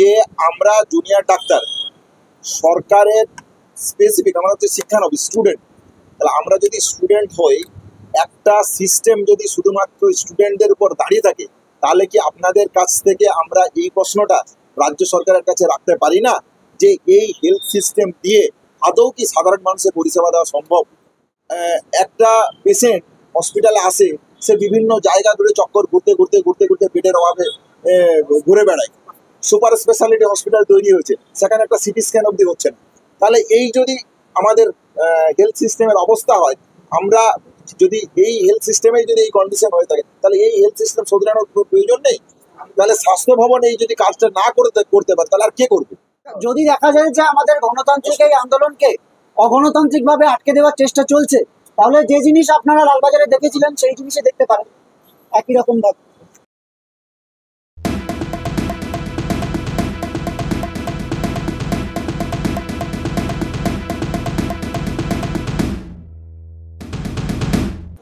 যে আমরা junior doctor সরকারের স্পেসিফিক আমরা হচ্ছে শিক্ষানবী স্টুডেন্ট, তাহলে আমরা যদি স্টুডেন্ট হই, একটা সিস্টেম যদি শুধুমাত্র স্টুডেন্টদের উপর দাঁড়িয়ে থাকে, তাহলে কি আপনাদের কাছ থেকে আমরা এই প্রশ্নটা রাজ্য সরকারের কাছে রাখতে পারি না যে এই হেলথ সিস্টেম দিয়ে আদৌ কি সাধারণ মানুষের পরিষেবা দেওয়া সম্ভব? একটা পেশেন্ট হসপিটালে আসে, সে বিভিন্ন জায়গা ধরে চক্কর ঘুরতে ঘুরতে ঘুরতে ঘুরতে পেটের অভাবে ঘুরে বেড়ায়। সুপার স্পেশালিটি হসপিটাল তৈরি হয়েছে, সেখানে একটা সিটি স্ক্যান অবধি হচ্ছে না। তাহলে এই যদি আমাদের হেলথ সিস্টেমের অবস্থা হয়, আমরা যদি এই হেলথ সিস্টেমে যদি এই কন্ডিশন হয়ে থাকে, তাহলে এই হেলথ সিস্টেম শোধরানোর প্রয়োজন নেই। তাহলে স্বাস্থ্য ভবন এই যদি কাজটা না করতে পারে, তাহলে আর কে করবে? যদি দেখা যায় যে আমাদের গণতান্ত্রিক এই আন্দোলনকে অগণতান্ত্রিক ভাবে আটকে দেওয়ার চেষ্টা চলছে, তাহলে যে জিনিস আপনারা লালবাজারে দেখেছিলেন সেই জিনিসে দেখতে পারেন একই রকম ভাবে।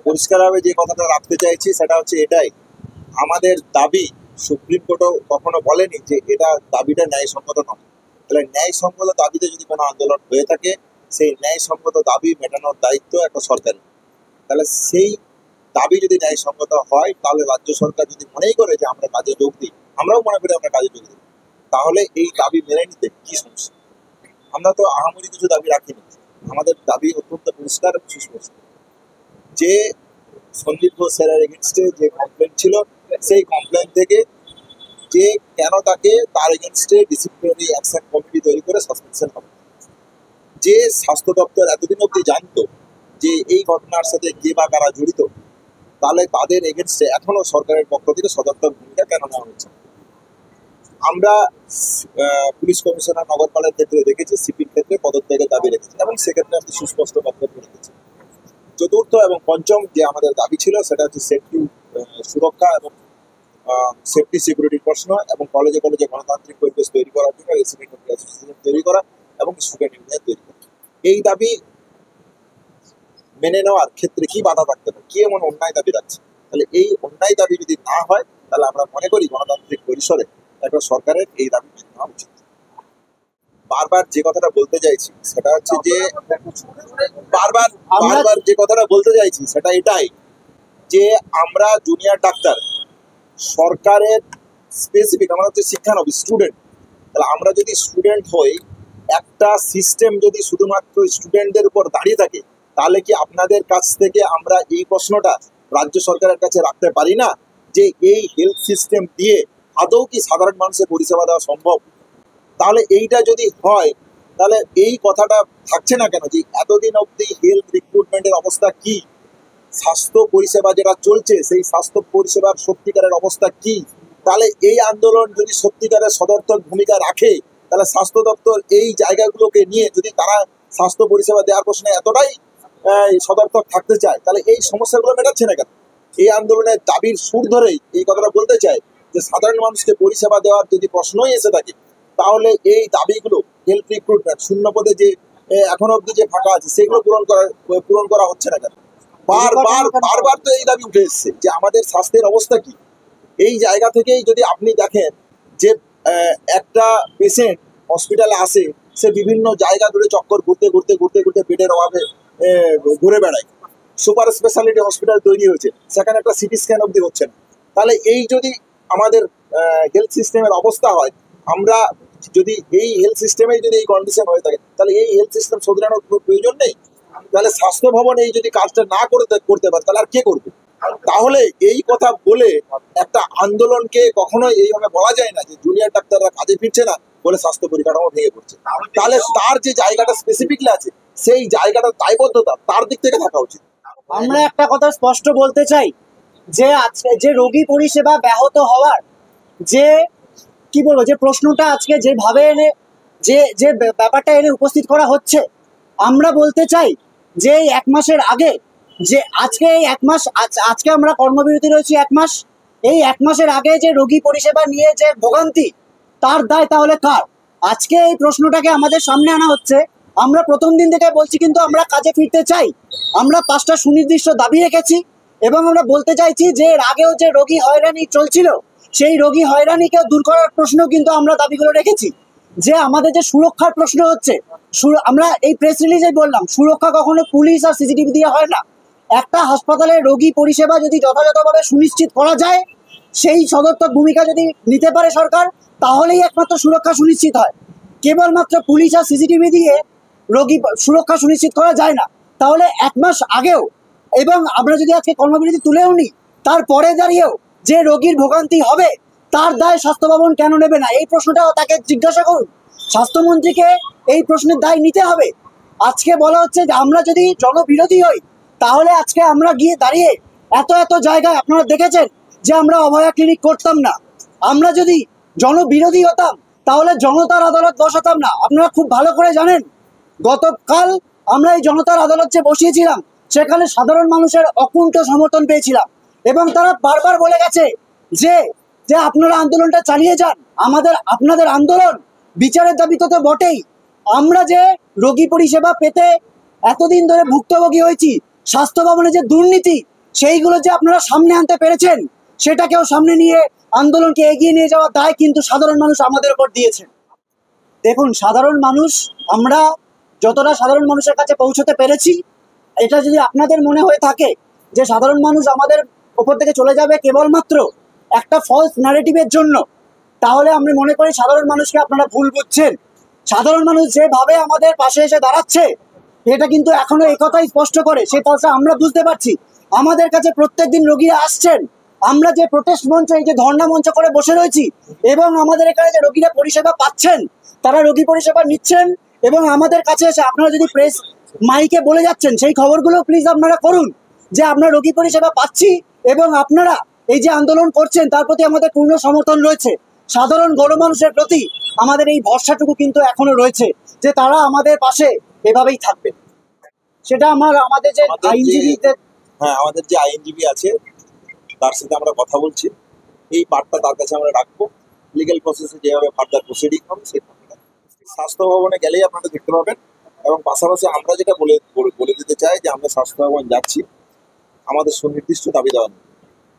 পরিষ্কারভাবে যে কথাটা রাখতে চাইছি সেটা হচ্ছে এটাই, আমাদের দাবি সুপ্রিম কোর্টও কখনো বলেনি যে এটা দাবিটা ন্যায়সঙ্গত নয়। তাহলে ন্যায়সঙ্গত দাবিতে যদি কোনো আন্দোলন হয়ে থাকে, সেই ন্যায়সঙ্গত দাবি মেটানোর দায়িত্ব একটা সরকারের। তাহলে সেই দাবি যদি ন্যায়সঙ্গত হয়, তাহলে রাজ্য সরকার যদি মনেই করে যে আমরা কাজে যোগ দিই, আমরাও মনে করি আমরা কাজে যোগ দিই, তাহলে এই দাবি মেনে নিতে কি সমস্যা? আমরা তো আহামরি কিছু দাবি রাখিনি, আমাদের দাবি অত্যন্ত পরিষ্কার এবং সুস্পষ্ট। যে সন্দীপ ঘোষ স্যারের এগেনস্টে যে কমপ্লেন ছিল, সেই কমপ্লেন থেকে যে কেন তাকে তার এগেনস্টে ডিসিপ্লিনারি অ্যাকশন কমিটি তৈরি করে সাসপেনশন হবে। যে স্বাস্থ্য দপ্তর এতদিন অবধি জানতো যে এই ঘটনার সাথে কে বা কারা জড়িত, তাহলে তাদের এগেনস্টে এখনো সরকারের পক্ষ থেকে সদর্থক ভূমিকা কেন নেওয়া হচ্ছে? আমরা পুলিশ কমিশনার নগরপালের ক্ষেত্রে দেখেছি, সিপির ক্ষেত্রে পদত্যাগের দাবি রেখেছি এবং সেক্ষেত্রে আপনি সুস্পষ্ট বক্তব্য রেখেছি। চতুর্থ এবং পঞ্চম যে আমাদের দাবি ছিল সেটা হচ্ছে সেফটি, সুরক্ষা এবং সেফটি সিকিউরিটির প্রশ্ন, এবং কলেজে কলেজে গণতান্ত্রিক পরিবেশ তৈরি করার জন্য রেসিডেন্ট অ্যাসোসিয়েশন তৈরি করা এবং স্টুডেন্ট ইউনিয়ন তৈরি করা। এই দাবি মেনে নেওয়ার ক্ষেত্রে কি বাধা থাকতে পারে? কি এমন অন্যায় দাবি রাখছে? তাহলে এই অন্যায় দাবি যদি না হয়, তাহলে আমরা মনে করি গণতান্ত্রিক পরিসরে একটা সরকারের এই দাবি মেনে নেওয়া উচিত। বারবার যে কথাটা বলতে চাইছি সেটা হচ্ছে যে বারবার যে কথাটা বলতে চাইছি সেটা এটাই, যে আমরা জুনিয়র ডাক্তার সরকারের স্পেসিফিক আমরা হচ্ছে শিক্ষানবী স্টুডেন্ট, তাহলে আমরা যদি স্টুডেন্ট হই, একটা সিস্টেম যদি শুধুমাত্র স্টুডেন্টদের উপর দাঁড়িয়ে থাকে, তাহলে কি আপনাদের কাছ থেকে আমরা এই প্রশ্নটা রাজ্য সরকারের কাছে রাখতে পারি না যে এই হেলথ সিস্টেম দিয়ে আদৌ কি সাধারণ মানুষের পরিষেবা দেওয়া সম্ভব? তাহলে এইটা যদি হয়, তাহলে এই কথাটা থাকছে না কেন যে এতদিন অবধি হেলথ রিক্রুটমেন্টের অবস্থা কি, স্বাস্থ্য পরিষেবা যেটা চলছে সেই স্বাস্থ্য পরিষেবার সত্যিকারের অবস্থা কি? তাহলে এই আন্দোলন যদি সত্যিকারের সদর্থক ভূমিকা রাখে, তাহলে স্বাস্থ্য দপ্তর এই জায়গাগুলোকে নিয়ে যদি তারা স্বাস্থ্য পরিষেবা দেওয়ার প্রশ্নে এতটাই সদর্থক থাকতে চায়, তাহলে এই সমস্যাগুলো মেটাচ্ছে না কেন? এই আন্দোলনের দাবির সুর ধরেই এই কথাটা বলতে চাই যে সাধারণ মানুষকে পরিষেবা দেওয়ার যদি প্রশ্নই এসে থাকে, তাহলে এই দাবিগুলো হেলথ রিক্রুটমেন্ট শূন্য পদে যে এখন অব্দি যে ফাঁকা আছে সেগুলো পূরণ করা হচ্ছে না কেন? বারবার তো এই দাবি উঠে এসছে যে আমাদের স্বাস্থ্যের অবস্থা কি। এই জায়গা থেকেই যদি আপনি দেখেন যে একটা পেশেন্ট হসপিটালে আসে, সে বিভিন্ন জায়গা ধরে চক্কর ঘুরতে ঘুরতে ঘুরতে ঘুরতে পেটের অভাবে ঘুরে বেড়ায়। সুপার স্পেশালিটি হসপিটাল তৈরি হয়েছে, সেখানে একটা সিটি স্ক্যান অবধি হচ্ছে না। তাহলে এই যদি আমাদের হেলথ সিস্টেমের অবস্থা হয়, আমরা যদি এই হেলথ সিস্টেমে যদি এই কন্ডিশন হয়ে থাকে, তাহলে এই হেলথ সিস্টেম শোধরানোর প্রয়োজন নেই। তাহলে স্বাস্থ্য ভবন এই যদি কাজটা না করতে পারে, তাহলে আর কে করবে? তাহলে এই কথা বলে একটা আন্দোলনকে কখনোই এইভাবে বলা যায় না যে জুনিয়র ডাক্তাররা কাজে ফিরছে না বলে স্বাস্থ্য পরিকাঠামো ভেঙে পড়ছে। তাহলে তার যে জায়গাটা স্পেসিফিকলি আছে, সেই জায়গাটার দায়বদ্ধতা তার দিক থেকে থাকা উচিত। আমরা একটা কথা স্পষ্ট বলতে চাই যে আজকে যে রোগী পরিষেবা ব্যাহত হওয়ার যে কি বলবো, যে প্রশ্নটা আজকে যেভাবে এনে যে ব্যাপারটা এনে উপস্থিত করা হচ্ছে, আমরা বলতে চাই যে এই 1 মাসের আগে, যে আজকে এই 1 মাস, আজকে আমরা কর্মবিরতি রয়েছি 1 মাস, এই 1 মাসের আগে যে রোগী পরিষেবা নিয়ে যে ভোগান্তি, তার দায় তাহলে কার? আজকে এই প্রশ্নটাকে আমাদের সামনে আনা হচ্ছে। আমরা প্রথম দিন থেকে বলছি কিন্তু আমরা কাজে ফিরতে চাই। আমরা 5টা সুনির্দিষ্ট দাবি রেখেছি এবং আমরা বলতে চাইছি যে এর আগেও যে রোগী হয়রানি চলছিল, সেই রোগী হয়রানিকেও দূর করার প্রশ্ন কিন্তু আমরা দাবিগুলো রেখেছি। যে আমাদের যে সুরক্ষার প্রশ্ন হচ্ছে, আমরা এই প্রেস রিলিজে বললাম, সুরক্ষা কখনো পুলিশ আর সিসিটিভি দিয়ে হয় না। একটা হাসপাতালে রোগী পরিষেবা যদি যথাযথভাবে সুনিশ্চিত করা যায়, সেই সদর্থক ভূমিকা যদি নিতে পারে সরকার, তাহলেই একমাত্র সুরক্ষা সুনিশ্চিত হয়। কেবলমাত্র পুলিশ আর সিসিটিভি দিয়ে রোগী সুরক্ষা সুনিশ্চিত করা যায় না। তাহলে 1 মাস আগেও এবং আমরা যদি আজকে কর্মবিরতি তুলেও নিই, তারপরে দাঁড়িয়েও যে রোগীর ভোগান্তি হবে তার দায় স্বাস্থ্য ভবন কেন নেবে না? এই প্রশ্নটাও তাকে জিজ্ঞাসা করুন। স্বাস্থ্যমন্ত্রীকে এই প্রশ্নের দায় নিতে হবে। আজকে বলা হচ্ছে যে আমরা যদি জনবিরোধী হই, তাহলে আজকে আমরা গিয়ে দাঁড়িয়ে এত এত জায়গায় আপনারা দেখেছেন যে আমরা অভয়া ক্লিনিক করতাম না। আমরা যদি জনবিরোধী হতাম তাহলে জনতার আদালত বসাতাম না। আপনারা খুব ভালো করে জানেন, গতকাল আমরা এই জনতার আদালত যে বসিয়েছিলাম, সেখানে সাধারণ মানুষের অকুণ্ঠ সমর্থন পেয়েছিলাম এবং তারা বারবার বলে গেছে যে যে আপনারা আন্দোলনটা চালিয়ে যান। আপনাদের আন্দোলন বিচারের দাবিতে তো বটেই, আমরা যে রোগী পরিষেবা পেতে এতদিন ধরে ভুক্তভোগী হয়েছি, স্বাস্থ্য ভবনে যে দুর্নীতি, সেইগুলো যে আপনারা সামনে আনতে পেরেছেন, সেটাকেও সামনে নিয়ে আন্দোলনকে এগিয়ে নিয়ে যাওয়ার দায় কিন্তু সাধারণ মানুষ আমাদের উপর দিয়েছে। দেখুন, সাধারণ মানুষ, আমরা যতটা সাধারণ মানুষের কাছে পৌঁছতে পেরেছি, এটা যদি আপনাদের মনে হয়ে থাকে যে সাধারণ মানুষ আমাদের ওপর থেকে চলে যাবে কেবলমাত্র একটা ফলস ন্যারেটিভের জন্য, তাহলে আমি মনে করি সাধারণ মানুষকে আপনারা ভুল বুঝছেন। সাধারণ মানুষ যেভাবে আমাদের পাশে এসে দাঁড়াচ্ছে, এটা কিন্তু এখনো একথাই স্পষ্ট করে, সেই পয়সা আমরা বুঝতে পারছি। আমাদের কাছে প্রত্যেকদিন রোগীরা আসছেন, আমরা যে প্রোটেস্ট মঞ্চ, এই যে ধর্ণা মঞ্চ করে বসে রয়েছি, এবং আমাদের এখানে যে রোগীরা পরিষেবা পাচ্ছেন, তারা রোগী পরিষেবা নিচ্ছেন এবং আমাদের কাছে এসে আপনারা যদি প্রেস মাইকে বলে যাচ্ছেন, সেই খবরগুলো প্লিজ আপনারা করুন যে আমরা রোগী পরিষেবা পাচ্ছি এবং আপনারা এই যে আন্দোলন করছেন তার প্রতি আমাদের পূর্ণ সমর্থন রয়েছে। সাধারণ গণমানুষের প্রতি আমাদের এই ভরসাটুকু কিন্তু এখনো রয়েছে যে তারা আমাদের পাশে এভাবেই থাকবে। সেটা আমাদের যে আইনজীবীদের, আমাদের যে আইনজীবী আছে তার সাথে আমরা কথা বলছি, এই পার্টটা তার কাছে আমরা রাখবো। লিগ্যাল প্রসেসে যেভাবে ফার্দার প্রসিডিং হবে সেটা স্বাস্থ্য ভবনে গেলেই আপনারা দেখতে পাবেন। এবং পাশাপাশি আমরা যেটা বলে দিতে চাই যে আমরা স্বাস্থ্য ভবন যাচ্ছি আমাদের সুনির্দিষ্ট দাবি দেওয়া নেই।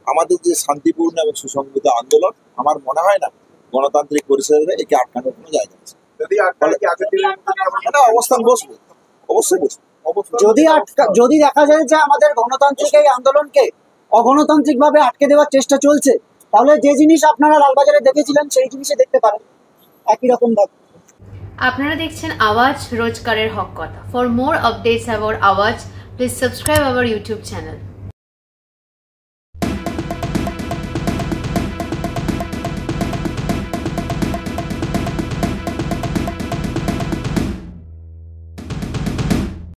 আমাদের যে শান্তিপূর্ণ এবং সুসংগঠিত আন্দোলন, আমার মনে হয় না গণতান্ত্রিক পরিষদে একে আটকানোর কোনো জায়গা আছে। অবস্থান বসবো, অবশ্যই বসবো। যদি দেখা যায় যে আমাদের গণতান্ত্রিক এই আন্দোলনকে অগণতান্ত্রিক ভাবে আটকে দেওয়ার চেষ্টা চলছে, তাহলে যে জিনিস আপনারা লালবাজারে দেখেছিলেন সেই জিনিসে দেখতে পারেন একই রকম ভাবে। আপনারা দেখছেন আওয়াজ, রোজকারের হক কথা। ফর মোর আপডেটস অ্যাবাউট আওয়াজ, please subscribe our YouTube channel.